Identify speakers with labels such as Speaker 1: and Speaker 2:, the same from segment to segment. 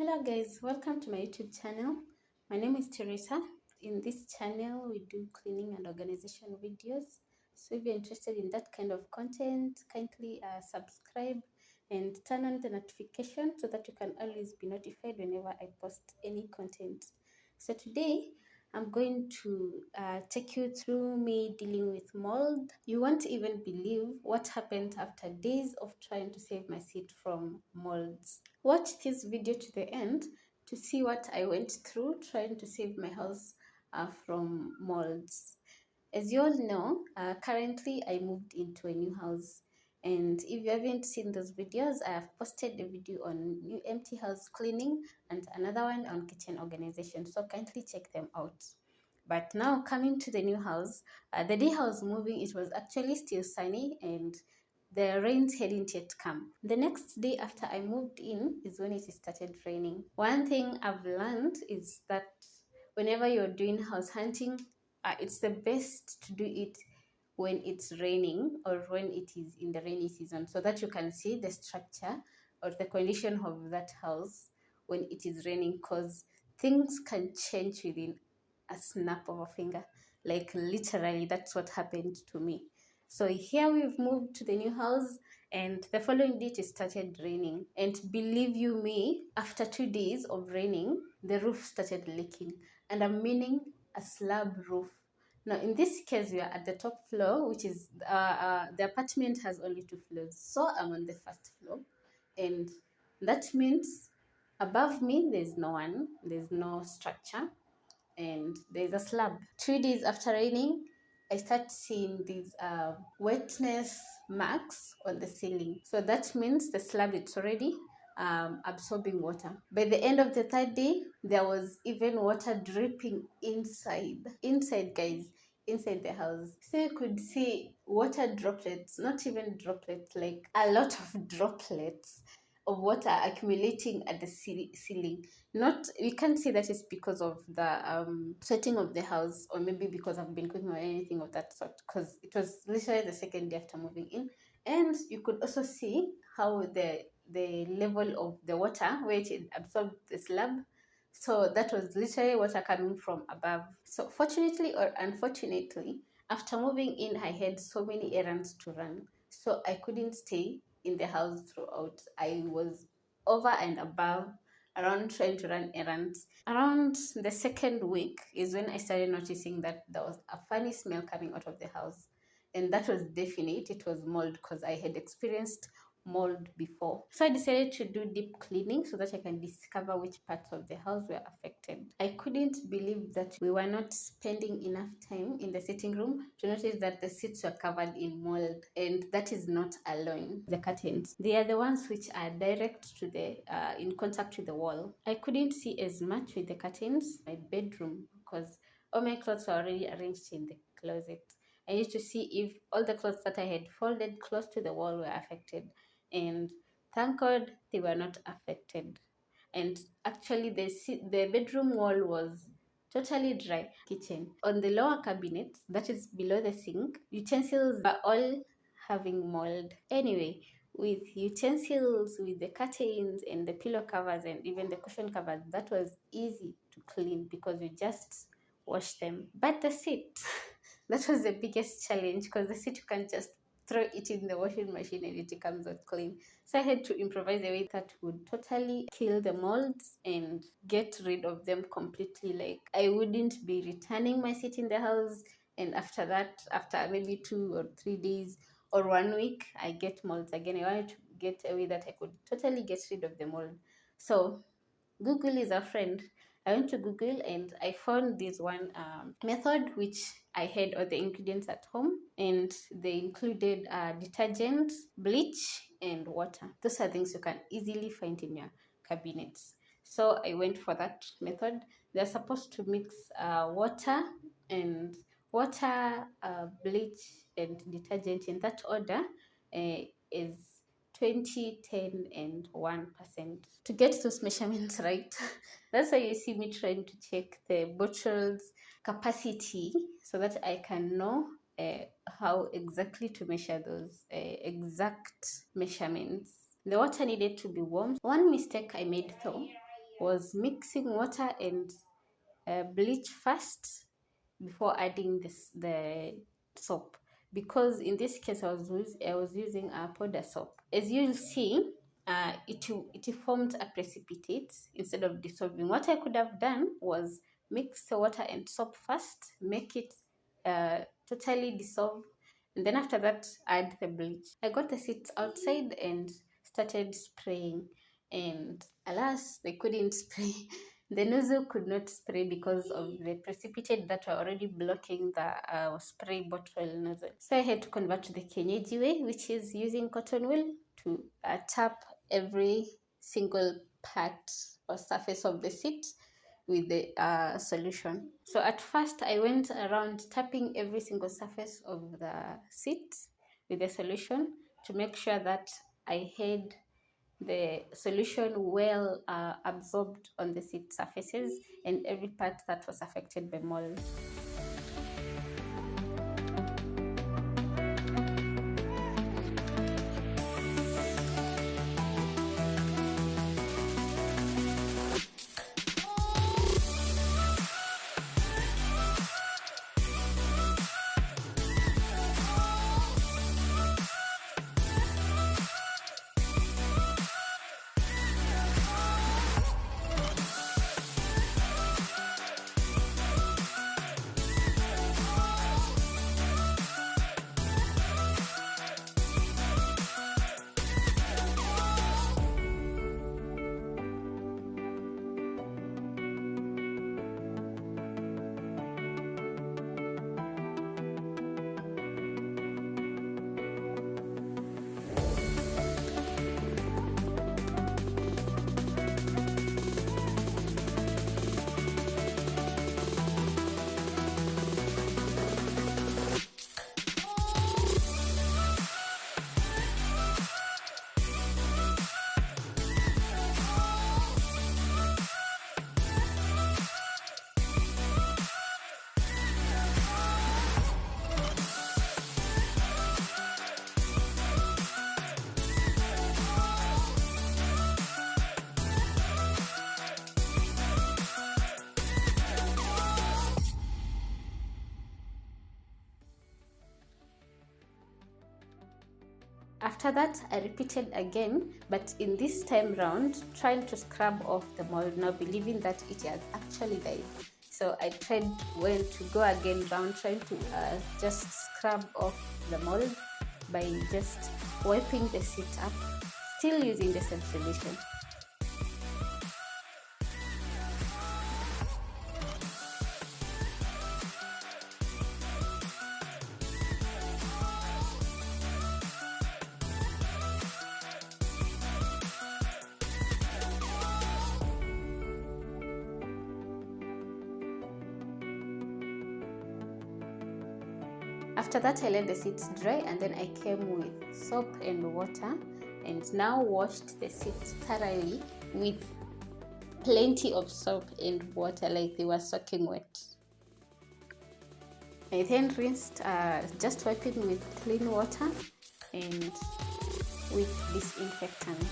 Speaker 1: Hello guys, welcome to my YouTube channel. My name is Teresa. In this channel, we do cleaning and organization videos. So if you're interested in that kind of content, kindly subscribe and turn on the notification so that you can always be notified whenever I post any content. So today, I'm going to take you through me dealing with mold. You won't even believe what happened after days of trying to save my seed from molds. Watch this video to the end to see what I went through trying to save my house from molds. As you all know, currently I moved into a new house. And if you haven't seen those videos, I have posted a video on new empty house cleaning and another one on kitchen organization. So kindly check them out. But now coming to the new house, the day I was moving, it was actually still sunny and the rains hadn't yet come. The next day after I moved in is when it started raining. One thing I've learned is that whenever you're doing house hunting, it's the best to do it when it's raining or when it is in the rainy season so that you can see the structure or the condition of that house when it is raining, because things can change within a snap of a finger. Like literally, that's what happened to me. So here we've moved to the new house, and the following day it started raining. And believe you me, after 2 days of raining, the roof started leaking. And I'm meaning a slab roof. Now, in this case, we are at the top floor, which is the apartment has only 2 floors. So I'm on the first floor. And that means above me, there's no one, there's no structure, and there's a slab. 3 days after raining, I start seeing these wetness marks on the ceiling. So that means the slab is already absorbing water. By the end of the third day, there was even water dripping inside, guys, inside the house. So you could see water droplets, not even droplets, like a lot of droplets of water accumulating at the ceiling. Not, we can't say that it's because of the setting of the house, or maybe because I've been cooking or anything of that sort, because it was literally the second day after moving in. And you could also see how the level of the water where it absorbed the slab, so that was literally water coming from above. So fortunately or unfortunately, after moving in, I had so many errands to run, so I couldn't stay in the house throughout. I was over and above around trying to run errands. Around the second week is when I started noticing that there was a funny smell coming out of the house. And that was definite, it was mold, because I had experienced mold before. So I decided to do deep cleaning so that I can discover which parts of the house were affected. I couldn't believe that we were not spending enough time in the sitting room to notice that the seats were covered in mold. And that is not alone. The curtains, they are the ones which are direct to the in contact with the wall. I couldn't see as much with the curtains in my bedroom because all my clothes were already arranged in the closet. I used to see if all the clothes that I had folded close to the wall were affected. And thank God they were not affected. And actually, the bedroom wall was totally dry. Kitchen, on the lower cabinet that is below the sink, utensils are all having mold. Anyway, with utensils, with the curtains and the pillow covers and even the cushion covers, that was easy to clean because you just wash them. But the seat, that was the biggest challenge, because the seat you can just throw it in the washing machine and it comes out clean. So I had to improvise a way that would totally kill the molds and get rid of them completely. Like, I wouldn't be returning my seat in the house, and after that, after maybe 2 or 3 days or 1 week, I get molds again. I wanted to get a way that I could totally get rid of the mold. So Google is a friend. I went to Google and I found this one method which I had all the ingredients at home, and they included detergent, bleach, and water. Those are things you can easily find in your cabinets. So I went for that method. They're supposed to mix water, bleach, and detergent in that order. Is 20, 10, and 1%. To get those measurements right, that's why you see me trying to check the bottle's capacity so that I can know how exactly to measure those exact measurements. The water needed to be warm. One mistake I made though was mixing water and bleach first before adding the soap, because in this case I was using a powder soap. As you'll see, it formed a precipitate instead of dissolving. What I could have done was mix the water and soap first, make it totally dissolve, and then after that add the bleach. I got the seeds outside and started spraying, and alas, they couldn't spray. The nozzle could not spray because of the precipitate that were already blocking the spray bottle nozzle. So I had to convert to the Kenyeji way, which is using cotton wool to tap every single part or surface of the seat with the solution. So at first I went around tapping every single surface of the seat with the solution to make sure that I had the solution well absorbed on the seat surfaces and every part that was affected by mold. After that, I repeated again, but in this time round, trying to scrub off the mold, now believing that it has actually died. So I went to go again round, trying to just scrub off the mold by just wiping the seat up, still using the same solution. After that, I let the seats dry and then I came with soap and water and now washed the seats thoroughly with plenty of soap and water, like they were soaking wet. I then rinsed, just wiping with clean water and with disinfectant.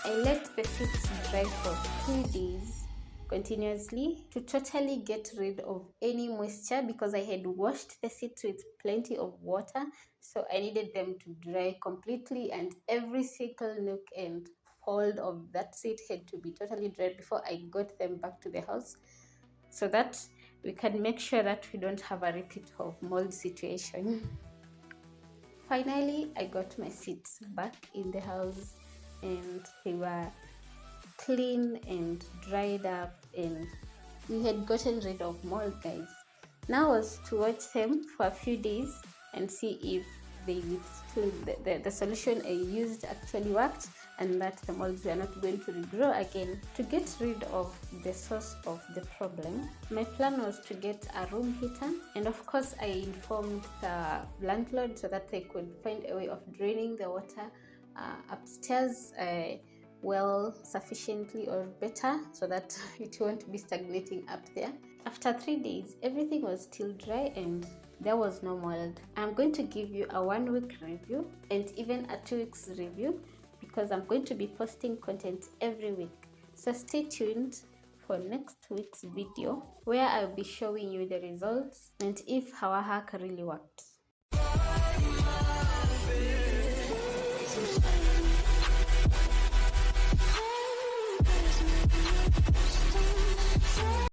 Speaker 1: I let the seats dry for 2 days continuously to totally get rid of any moisture, because I had washed the seats with plenty of water, so I needed them to dry completely and every single nook and fold of that seat had to be totally dry before I got them back to the house, so that we can make sure that we don't have a repeat of mold situation. Finally, I got my seats back in the house and they were clean and dried up and we had gotten rid of mold, guys. Now was to watch them for a few days and see if they withstood the solution I used actually worked, and that the molds were not going to regrow again. To get rid of the source of the problem, my plan was to get a room heater, and of course I informed the landlord so that they could find a way of draining the water upstairs well sufficiently or better, so that it won't be stagnating up there. After 3 days, everything was still dry and there was no mold. I'm going to give you a 1 week review and even a 2 weeks review, because I'm going to be posting content every week. So stay tuned for next week's video, where I'll be showing you the results and if our hack really worked.